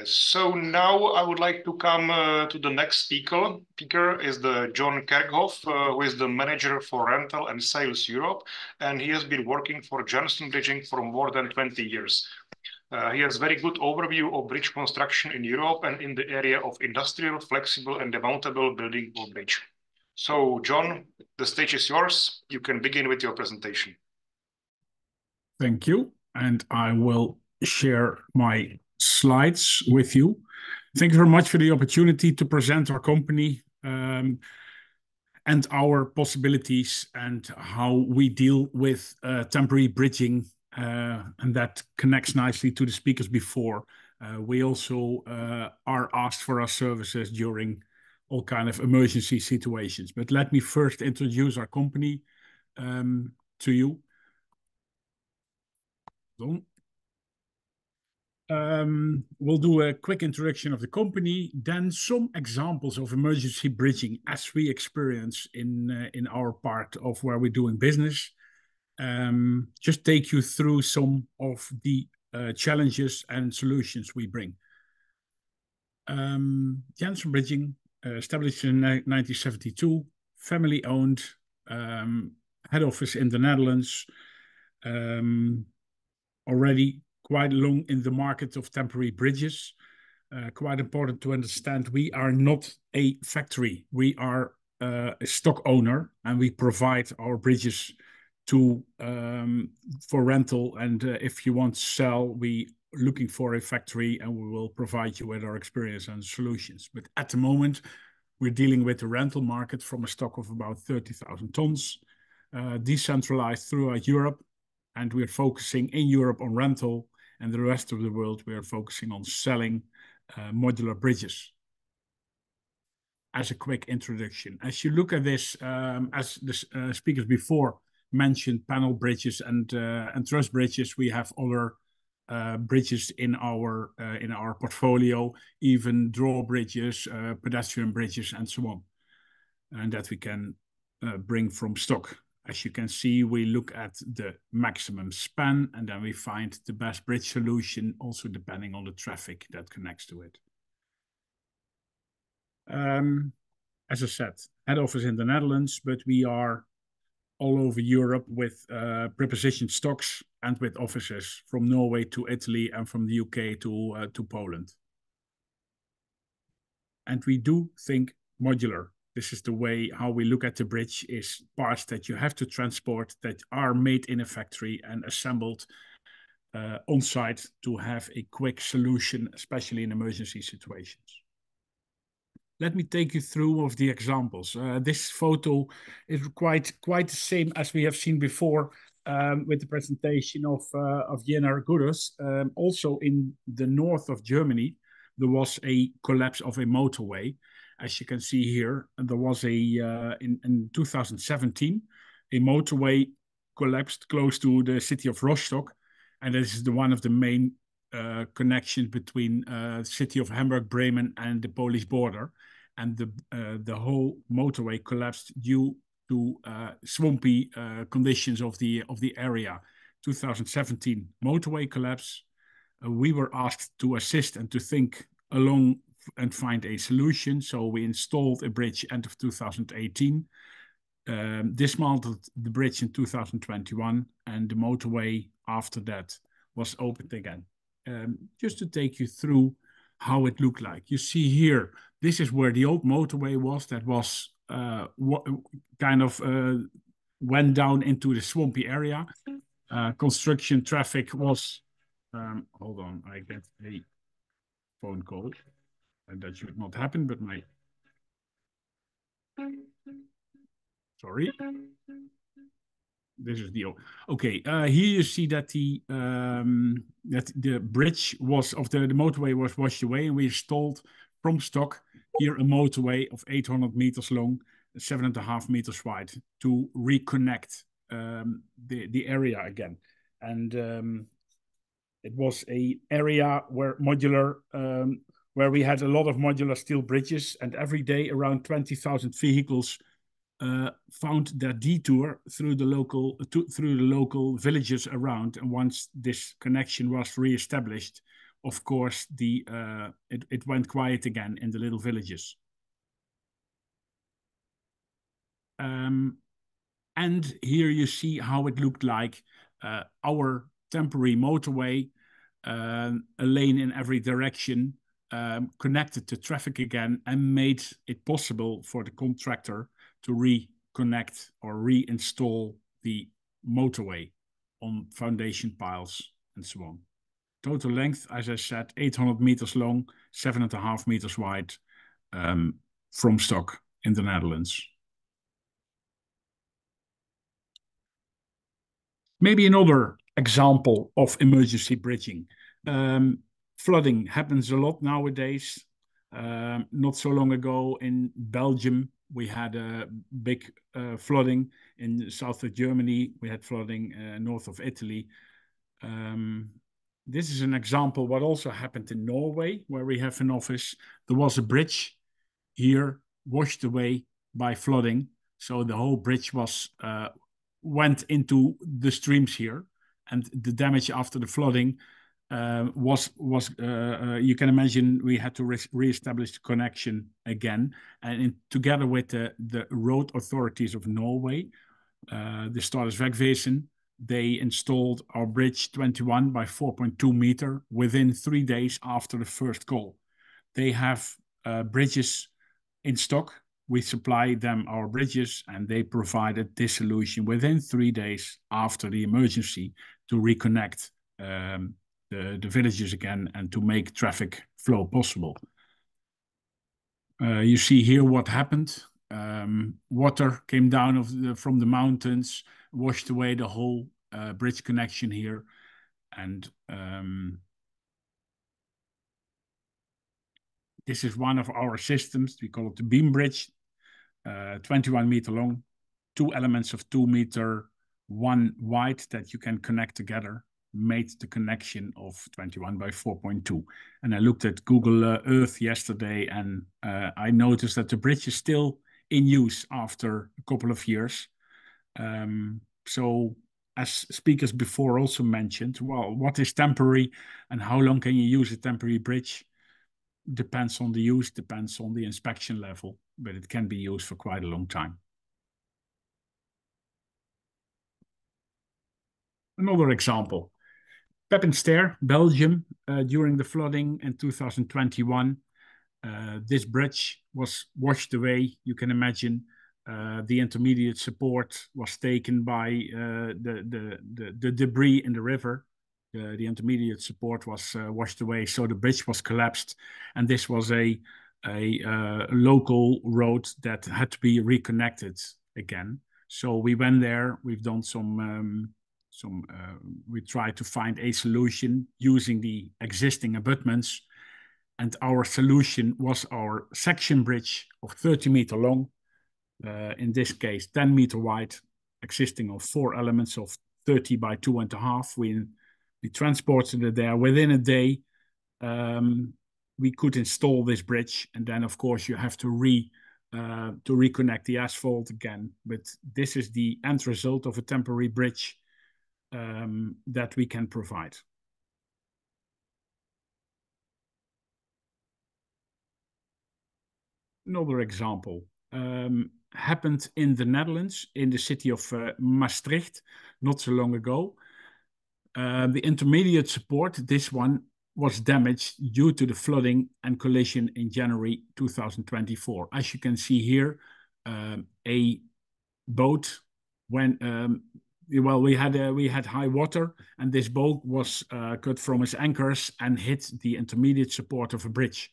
So now I would like to come to the next speaker. Speaker is the John Kerkhoff, who is the manager for rental and sales Europe, and he has been working for Johnson Bridging for more than 20 years. He has very good overview of bridge construction in Europe and in the area of industrial, flexible, and demountable building or bridge. So, John, the stage is yours. You can begin with your presentation. Thank you, and I will share my slides with you. Thank you very much for the opportunity to present our company and our possibilities and how we deal with temporary bridging, and that connects nicely to the speakers before. We also are asked for our services during all kind of emergency situations. But let me first introduce our company to you. We'll do a quick introduction of the company, then some examples of emergency bridging as we experience in our part of where we're doing business. Just take you through some of the challenges and solutions we bring. Janssen Bridging, established in 1972, family owned, head office in the Netherlands, already quite long in the market of temporary bridges. Quite important to understand, we are not a factory. We are a stock owner, and we provide our bridges to for rental. And if you want to sell, we looking for a factory, and we will provide you with our experience and solutions. But at the moment, we're dealing with the rental market from a stock of about 30,000 tons, decentralized throughout Europe. And we're focusing in Europe on rental, and the rest of the world, we are focusing on selling modular bridges. As a quick introduction, as you look at this, as the speakers before mentioned, panel bridges and truss bridges, we have other bridges in our portfolio, even drawbridges, pedestrian bridges, and so on, and that we can bring from stock. As you can see, we look at the maximum span, and then we find the best bridge solution, also depending on the traffic that connects to it. As I said, head office in the Netherlands, but we are all over Europe with prepositioned stocks and with offices from Norway to Italy and from the UK to Poland. And we do think modular. This is the way how we look at the bridge, is parts that you have to transport that are made in a factory and assembled on site to have a quick solution, especially in emergency situations. Let me take you through of the examples. This photo is quite the same as we have seen before with the presentation of Jenar Gurus. Also in the north of Germany, there was a collapse of a motorway. As you can see here, there was in 2017, a motorway collapsed close to the city of Rostock. And this is one of the main connections between the city of Hamburg, Bremen, and the Polish border. And the whole motorway collapsed due to swampy conditions of the area. 2017 motorway collapse. We were asked to assist and to think along and find a solution. So we installed a bridge end of 2018, dismantled the bridge in 2021, and the motorway after that was opened again. Just to take you through how it looked like. You see here, this is where the old motorway was, that was kind of went down into the swampy area. Construction traffic was, hold on, I get a phone call. And that should not happen, but sorry. This is the okay. Here you see that the bridge was of the motorway was washed away, and we installed from stock here a motorway of 800 meters long, 7.5 meters wide, to reconnect the area again. And it was a area where where we had a lot of modular steel bridges, and every day around 20,000 vehicles found their detour through the local villages around. And once this connection was re-established, of course, it went quiet again in the little villages. And here you see how it looked like our temporary motorway, a lane in every direction, connected to traffic again, and made it possible for the contractor to reconnect or reinstall the motorway on foundation piles and so on. Total length, as I said, 800 meters long, 7.5 meters wide, from stock in the Netherlands. Maybe another example of emergency bridging. Flooding happens a lot nowadays. Not so long ago in Belgium, we had a big flooding. In the south of Germany, we had flooding north of Italy. This is an example what also happened in Norway, where we have an office. There was a bridge here washed away by flooding. So the whole bridge went into the streams here, and the damage after the flooding was you can imagine we had to re-establish the connection again, and together with the road authorities of Norway, the Statens Vegvesen, they installed our bridge 21 by 4.2 meter within 3 days after the first call. They have bridges in stock. We supplied them our bridges, and they provided this solution within 3 days after the emergency to reconnect the villages again and to make traffic flow possible. You see here what happened. Water came down from the mountains, washed away the whole bridge connection here. And this is one of our systems. We call it the beam bridge, 21 meter long, 2 elements of 2 meter, 1 wide that you can connect together, made the connection of 21 by 4.2. And I looked at Google Earth yesterday, and I noticed that the bridge is still in use after a couple of years. So as speakers before also mentioned, well, what is temporary and how long can you use a temporary bridge? Depends on the use, depends on the inspection level, but it can be used for quite a long time. Another example, Pepinster, Belgium, during the flooding in 2021, this bridge was washed away. You can imagine the intermediate support was taken by the debris in the river. The intermediate support was washed away, so the bridge was collapsed, and this was a local road that had to be reconnected again. So we went there. We've done we tried to find a solution using the existing abutments, and our solution was our section bridge of 30 meter long, in this case 10 meter wide, existing of 4 elements of 30 by 2.5. We transported it there within a day. We could install this bridge, and then of course you have to reconnect the asphalt again. But this is the end result of a temporary bridge that we can provide. Another example happened in the Netherlands, in the city of Maastricht, not so long ago. The intermediate support, this one, was damaged due to the flooding and collision in January 2024. As you can see here, a boat when we had high water, and this boat was cut from its anchors and hit the intermediate support of a bridge.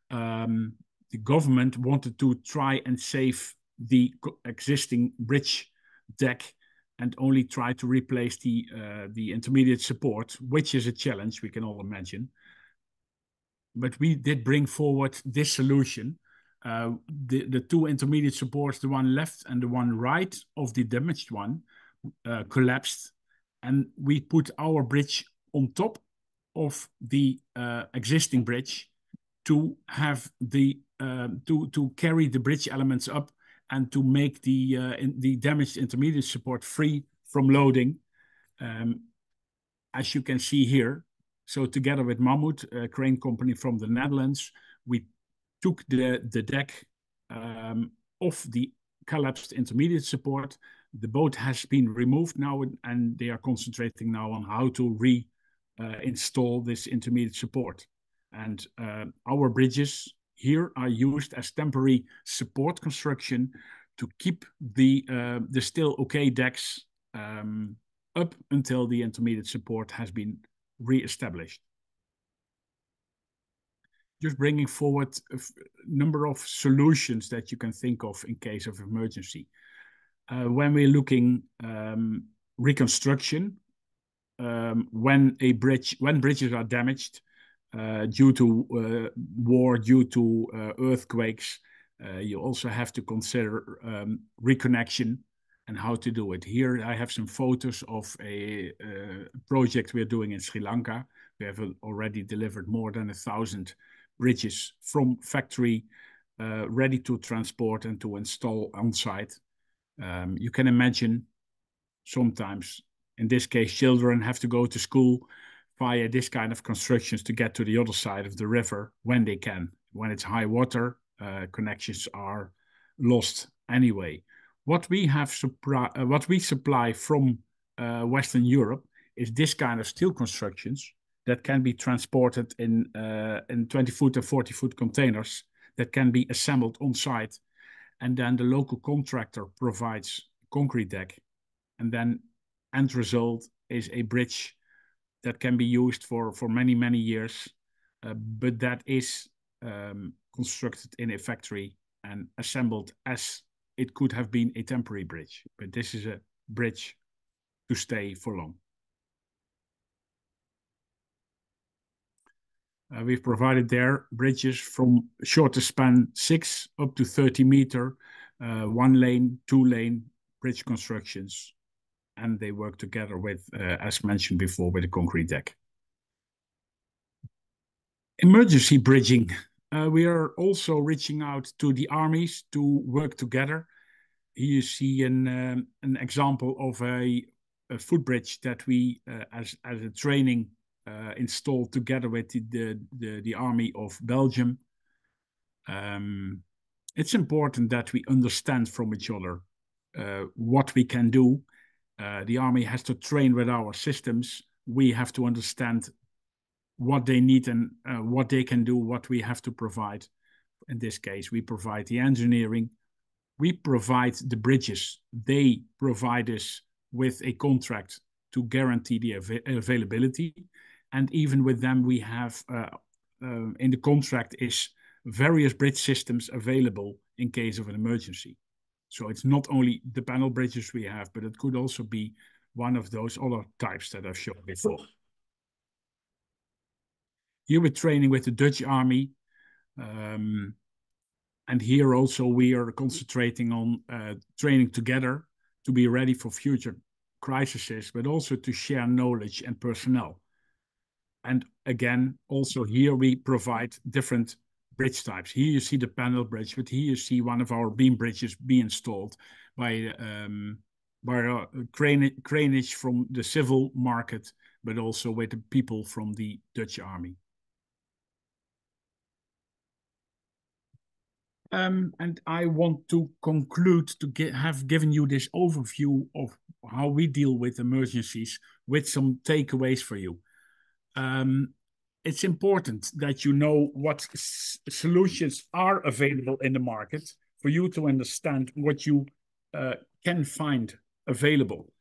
The government wanted to try and save the existing bridge deck and only try to replace the intermediate support, which is a challenge, we can all imagine. But we did bring forward this solution. The 2 intermediate supports, the one left and the one right of the damaged one, collapsed, and we put our bridge on top of the existing bridge to have to carry the bridge elements up and to make the damaged intermediate support free from loading. As you can see here, So together with Mammoet, a crane company from the Netherlands, we took the deck of the collapsed intermediate support. The boat has been removed now, and they are concentrating now on how to install this intermediate support. And our bridges here are used as temporary support construction to keep the still okay decks up until the intermediate support has been re-established. Just bringing forward a number of solutions that you can think of in case of emergency. When we're looking reconstruction, when bridges are damaged due to war, due to earthquakes, you also have to consider reconnection and how to do it. Here I have some photos of a project we're doing in Sri Lanka. We have already delivered more than 1,000 bridges from factory, ready to transport and to install on site. You can imagine sometimes, in this case, children have to go to school via this kind of constructions to get to the other side of the river when they can. When it's high water, connections are lost anyway. What we supply from Western Europe is this kind of steel constructions that can be transported in 20-foot and 40-foot containers that can be assembled on site. And then the local contractor provides concrete deck. And then end result is a bridge that can be used for many, many years, but that is constructed in a factory and assembled as it could have been a temporary bridge. But this is a bridge to stay for long. We've provided there bridges from shorter span 6 up to 30 meter, 1 lane, 2 lane bridge constructions. And they work together with, as mentioned before, with a concrete deck. Emergency bridging. We are also reaching out to the armies to work together. Here you see an example of a footbridge that we, as a training, installed together with the Army of Belgium. It's important that we understand from each other what we can do. The Army has to train with our systems. We have to understand what they need and what they can do, what we have to provide. In this case, we provide the engineering. We provide the bridges. They provide us with a contract to guarantee the availability. And even with them, we have in the contract is various bridge systems available in case of an emergency. So it's not only the panel bridges we have, but it could also be one of those other types that I've shown before. Here we're training with the Dutch Army. And here also we are concentrating on training together to be ready for future crises, but also to share knowledge and personnel. And again, also here we provide different bridge types. Here you see the panel bridge, but here you see one of our beam bridges be installed by craneage from the civil market, but also with the people from the Dutch Army. And I want to conclude to have given you this overview of how we deal with emergencies with some takeaways for you. It's important that you know what solutions are available in the market for you to understand what you can find available.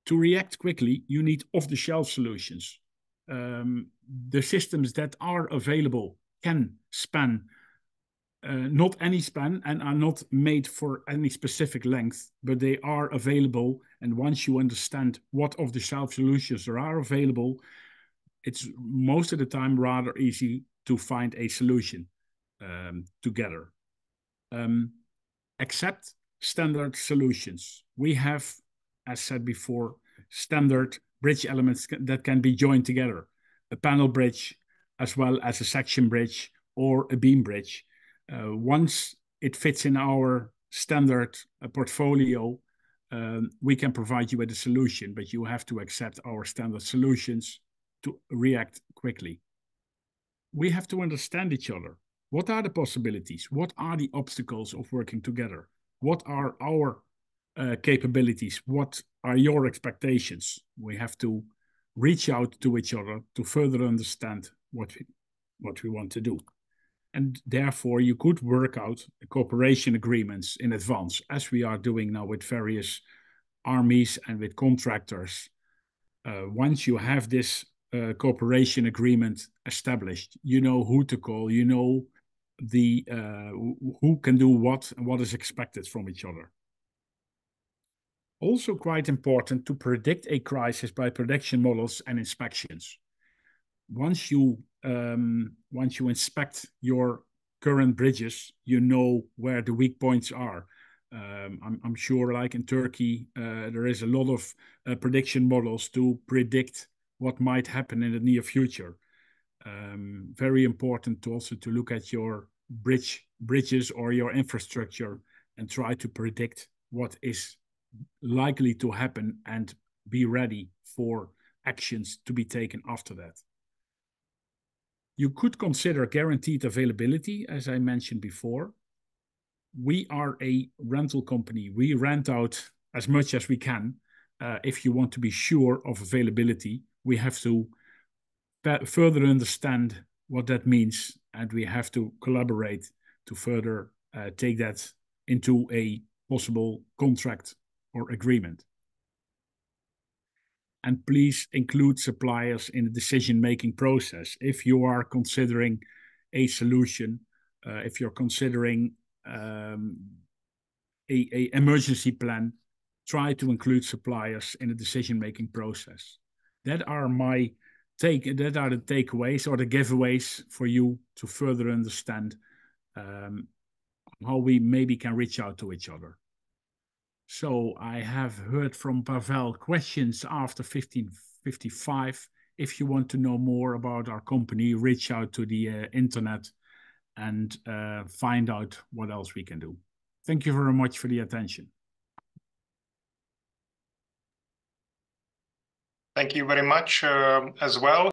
To react quickly, you need off-the-shelf solutions. The systems that are available can span not any span and are not made for any specific length, but they are available. And once you understand what off-the-shelf solutions there are available, it's most of the time rather easy to find a solution together. Accept standard solutions. We have, as said before, standard bridge elements that can be joined together. A panel bridge, as well as a section bridge or a beam bridge. Once it fits in our standard portfolio, we can provide you with a solution, but you have to accept our standard solutions to react quickly. We have to understand each other. What are the possibilities? What are the obstacles of working together? What are our capabilities? What are your expectations? We have to reach out to each other to further understand what we want to do. And therefore, you could work out cooperation agreements in advance, as we are doing now with various armies and with contractors. Once you have this cooperation agreement established, you know who to call, you know who can do what and what is expected from each other. Also quite important to predict a crisis by prediction models and inspections. Once you inspect your current bridges, you know where the weak points are. I'm sure, like in Turkey, there is a lot of prediction models to predict what might happen in the near future. Very important to also to look at your bridges or your infrastructure and try to predict what is likely to happen and be ready for actions to be taken after that. You could consider guaranteed availability, as I mentioned before. We are a rental company. We rent out as much as we can. If you want to be sure of availability, we have to further understand what that means, and we have to collaborate to further take that into a possible contract or agreement. And please include suppliers in the decision-making process. If you are considering a solution, if you're considering a emergency plan, try to include suppliers in the decision-making process. That are the takeaways or the giveaways for you to further understand how we maybe can reach out to each other. So I have heard from Pavel questions after 15:55. If you want to know more about our company, reach out to the internet and find out what else we can do. Thank you very much for the attention. Thank you very much as well.